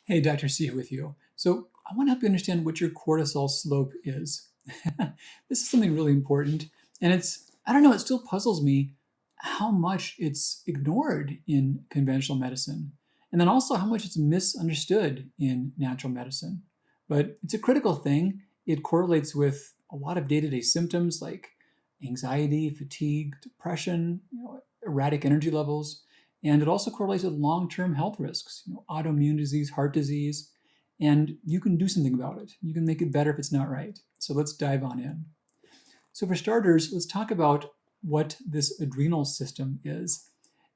Hey, Dr. C here with you. So I want to help you understand what your cortisol slope is. This is something really important, and I don't know, it still puzzles me how much it's ignored in conventional medicine, and then also how much it's misunderstood in natural medicine. But it's a critical thing. It correlates with a lot of day-to-day symptoms like anxiety, fatigue, depression, erratic energy levels. And it also correlates with long-term health risks, autoimmune disease, heart disease, and you can do something about it. You can make it better if it's not right. So let's dive on in. So for starters, let's talk about what this adrenal system is.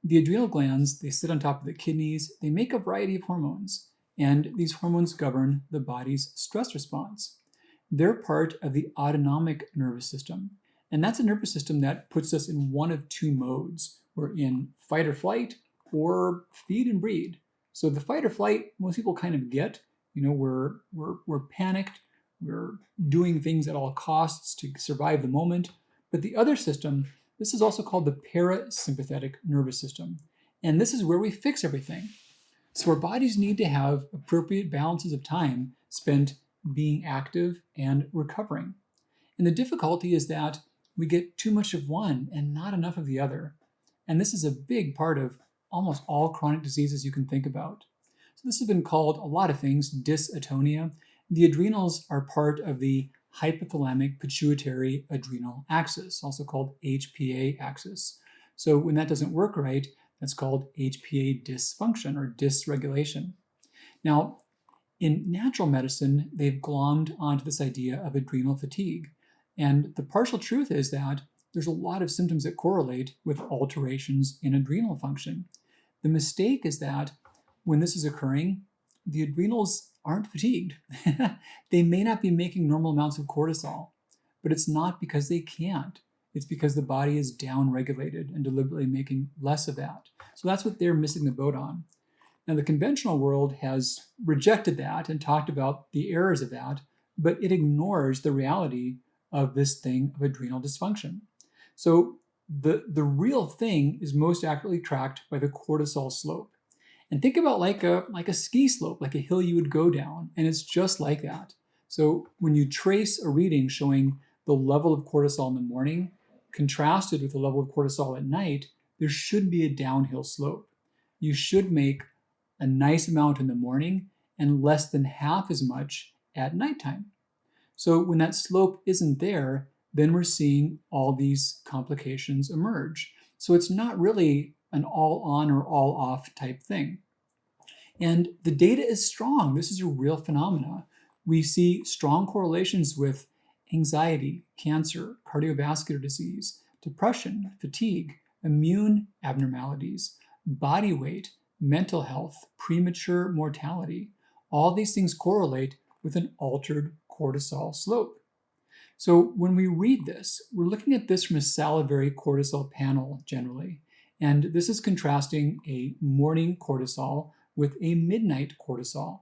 The adrenal glands, they sit on top of the kidneys. They make a variety of hormones, and these hormones govern the body's stress response. They're part of the autonomic nervous system, and that's a nervous system that puts us in one of two modes. We're in fight or flight or feed and breed. So the fight or flight, most people kind of get. We're panicked. We're doing things at all costs to survive the moment. But the other system, this is also called the parasympathetic nervous system. And this is where we fix everything. So our bodies need to have appropriate balances of time spent being active and recovering. And the difficulty is that we get too much of one and not enough of the other. And this is a big part of almost all chronic diseases you can think about. So this has been called a lot of things, dysetonia. The adrenals are part of the hypothalamic pituitary adrenal axis, also called HPA axis. So when that doesn't work right, that's called HPA dysfunction or dysregulation. Now, in natural medicine, they've glommed onto this idea of adrenal fatigue. And the partial truth is that there's a lot of symptoms that correlate with alterations in adrenal function. The mistake is that when this is occurring, the adrenals aren't fatigued. They may not be making normal amounts of cortisol, but it's not because they can't. It's because the body is down-regulated and deliberately making less of that. So that's what they're missing the boat on. Now, the conventional world has rejected that and talked about the errors of that, but it ignores the reality of this thing of adrenal dysfunction. So the real thing is most accurately tracked by the cortisol slope. And think about like a ski slope, like a hill you would go down, and it's just like that. So when you trace a reading showing the level of cortisol in the morning contrasted with the level of cortisol at night, there should be a downhill slope. You should make a nice amount in the morning and less than half as much at nighttime. So when that slope isn't there, then we're seeing all these complications emerge. So it's not really an all on or all off type thing. And the data is strong. This is a real phenomena. We see strong correlations with anxiety, cancer, cardiovascular disease, depression, fatigue, immune abnormalities, body weight, mental health, premature mortality. All these things correlate with an altered cortisol slope. So when we read this, we're looking at this from a salivary cortisol panel generally. And this is contrasting a morning cortisol with a midnight cortisol.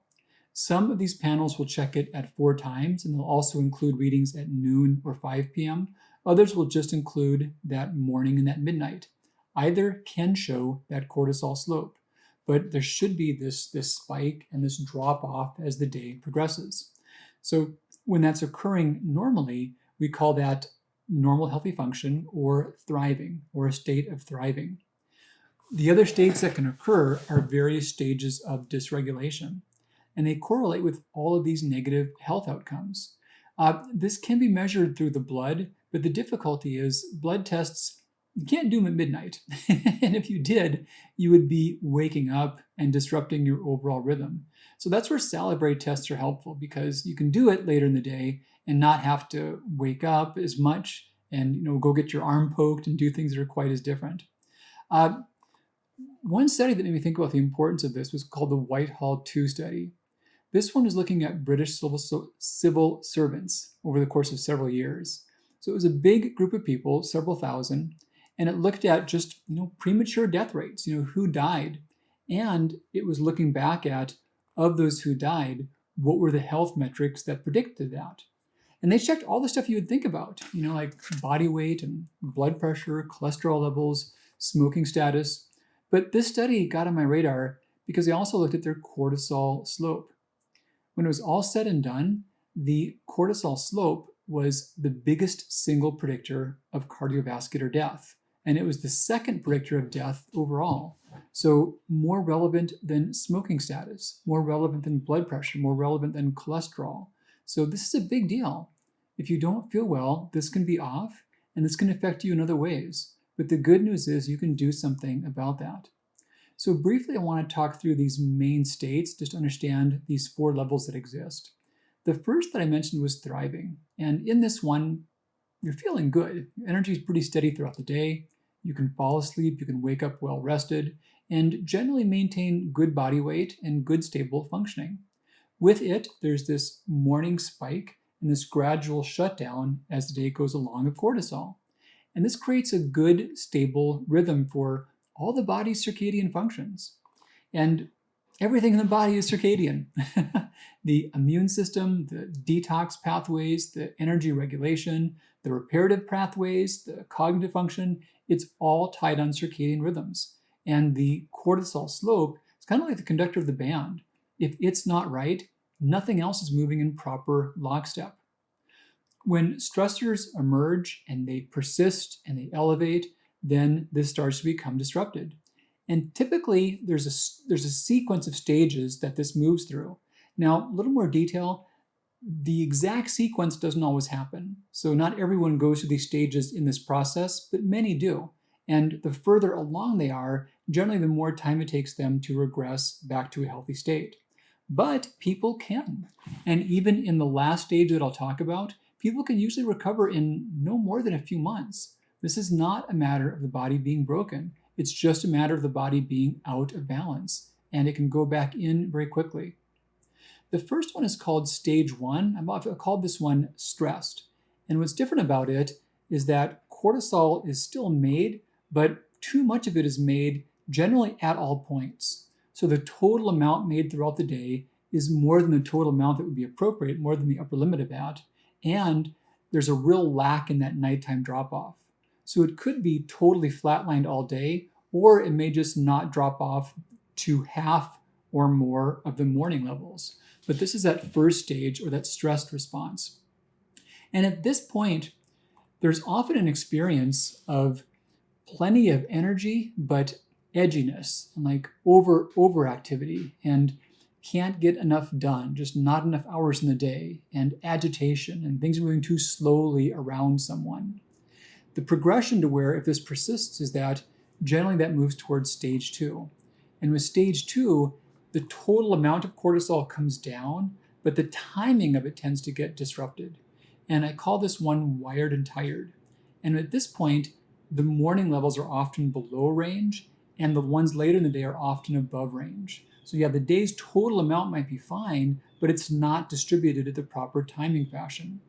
Some of these panels will check it at 4 times, and they'll also include readings at noon or 5 p.m. Others will just include that morning and that midnight. Either can show that cortisol slope, but there should be this spike and this drop off as the day progresses. So when that's occurring normally, we call that normal healthy function or thriving, or a state of thriving. The other states that can occur are various stages of dysregulation, and they correlate with all of these negative health outcomes. This can be measured through the blood, but the difficulty is blood tests, you can't do them at midnight. And if you did, you would be waking up and disrupting your overall rhythm. So that's where salivary tests are helpful, because you can do it later in the day and not have to wake up as much and go get your arm poked and do things that are quite as different. One study that made me think about the importance of this was called the Whitehall 2 study. This one is looking at British civil servants over the course of several years. So it was a big group of people, several thousand, and it looked at just premature death rates, who died. And it was looking back at, of those who died, what were the health metrics that predicted that? And they checked all the stuff you would think about, like body weight and blood pressure, cholesterol levels, smoking status. But this study got on my radar because they also looked at their cortisol slope. When it was all said and done, the cortisol slope was the biggest single predictor of cardiovascular death, and it was the second predictor of death overall. So more relevant than smoking status, more relevant than blood pressure, more relevant than cholesterol. So this is a big deal. If you don't feel well, this can be off, and this can affect you in other ways. But the good news is you can do something about that. So briefly, I want to talk through these main states just to understand these 4 levels that exist. The first that I mentioned was thriving. And in this one, you're feeling good. Energy is pretty steady throughout the day. You can fall asleep, you can wake up well rested, and generally maintain good body weight and good stable functioning. With it, there's this morning spike and this gradual shutdown as the day goes along of cortisol. And this creates a good, stable rhythm for all the body's circadian functions. And everything in the body is circadian. The immune system, the detox pathways, the energy regulation, the reparative pathways, the cognitive function, it's all tied on circadian rhythms. And the cortisol slope is kind of like the conductor of the band. If it's not right, nothing else is moving in proper lockstep. When stressors emerge and they persist and they elevate, then this starts to become disrupted. And typically, there's a sequence of stages that this moves through. Now, a little more detail, the exact sequence doesn't always happen. So not everyone goes through these stages in this process, but many do. And the further along they are, generally the more time it takes them to regress back to a healthy state. But people can. And even in the last stage that I'll talk about, people can usually recover in no more than a few months. This is not a matter of the body being broken. It's just a matter of the body being out of balance, and it can go back in very quickly. The first one is called stage 1. I've called this one stressed. And what's different about it is that cortisol is still made, but too much of it is made generally at all points. So the total amount made throughout the day is more than the total amount that would be appropriate, more than the upper limit of that. And there's a real lack in that nighttime drop-off. So it could be totally flatlined all day, or it may just not drop off to half or more of the morning levels. But this is that first stage, or that stressed response. And at this point, there's often an experience of plenty of energy, but edginess, and like overactivity, and can't get enough done, just not enough hours in the day, and agitation, and things are moving too slowly around someone. The progression to where, if this persists, is that generally that moves towards stage 2. And with stage 2, the total amount of cortisol comes down, but the timing of it tends to get disrupted. And I call this one wired and tired. And at this point, the morning levels are often below range, and the ones later in the day are often above range. So yeah, the day's total amount might be fine, but it's not distributed at the proper timing fashion.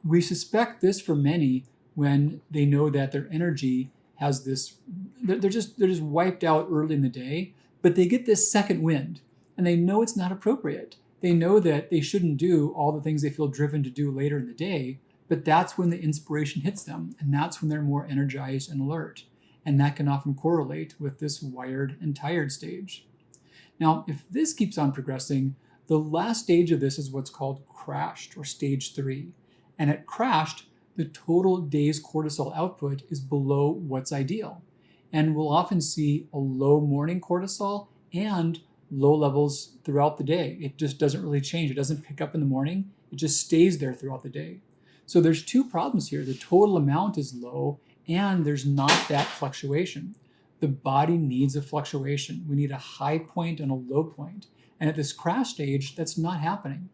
We suspect this for many when they know that their energy has this, they're just wiped out early in the day, but they get this second wind, and they know it's not appropriate. They know that they shouldn't do all the things they feel driven to do later in the day, but that's when the inspiration hits them, and that's when they're more energized and alert. And that can often correlate with this wired and tired stage. Now, if this keeps on progressing, the last stage of this is what's called crashed, or stage 3. And at crashed, the total day's cortisol output is below what's ideal. And we'll often see a low morning cortisol and low levels throughout the day. It just doesn't really change. It doesn't pick up in the morning. It just stays there throughout the day. So there's 2 problems here. The total amount is low, and there's not that fluctuation. The body needs a fluctuation. We need a high point and a low point. And at this crash stage, that's not happening.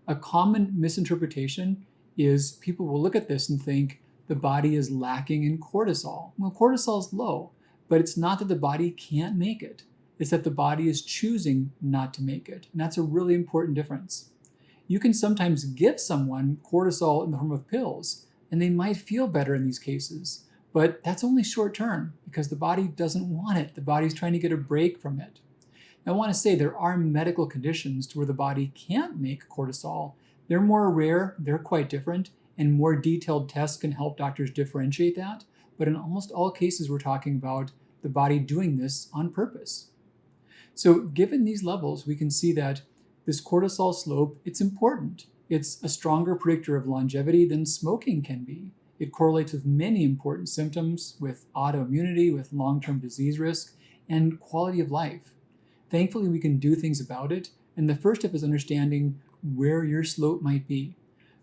A common misinterpretation is people will look at this and think the body is lacking in cortisol. Well, cortisol is low, but it's not that the body can't make it. It's that the body is choosing not to make it. And that's a really important difference. You can sometimes give someone cortisol in the form of pills, and they might feel better in these cases. But that's only short term because the body doesn't want it. The body's trying to get a break from it. Now, I want to say there are medical conditions to where the body can't make cortisol. They're more rare, they're quite different, and more detailed tests can help doctors differentiate that. But in almost all cases, we're talking about the body doing this on purpose. So given these levels, we can see that this cortisol slope, it's important. It's a stronger predictor of longevity than smoking can be. It correlates with many important symptoms, with autoimmunity, with long-term disease risk, and quality of life. Thankfully, we can do things about it, and the first step is understanding where your slope might be.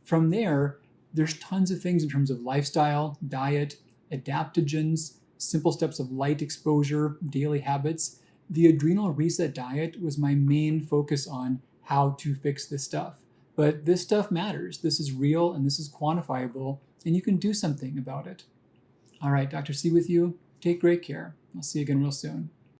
From there, there's tons of things in terms of lifestyle, diet, adaptogens, simple steps of light exposure, daily habits. The adrenal reset diet was my main focus on how to fix this stuff. But this stuff matters. This is real and this is quantifiable, and you can do something about it. All right, Dr. C with you. Take great care. I'll see you again real soon.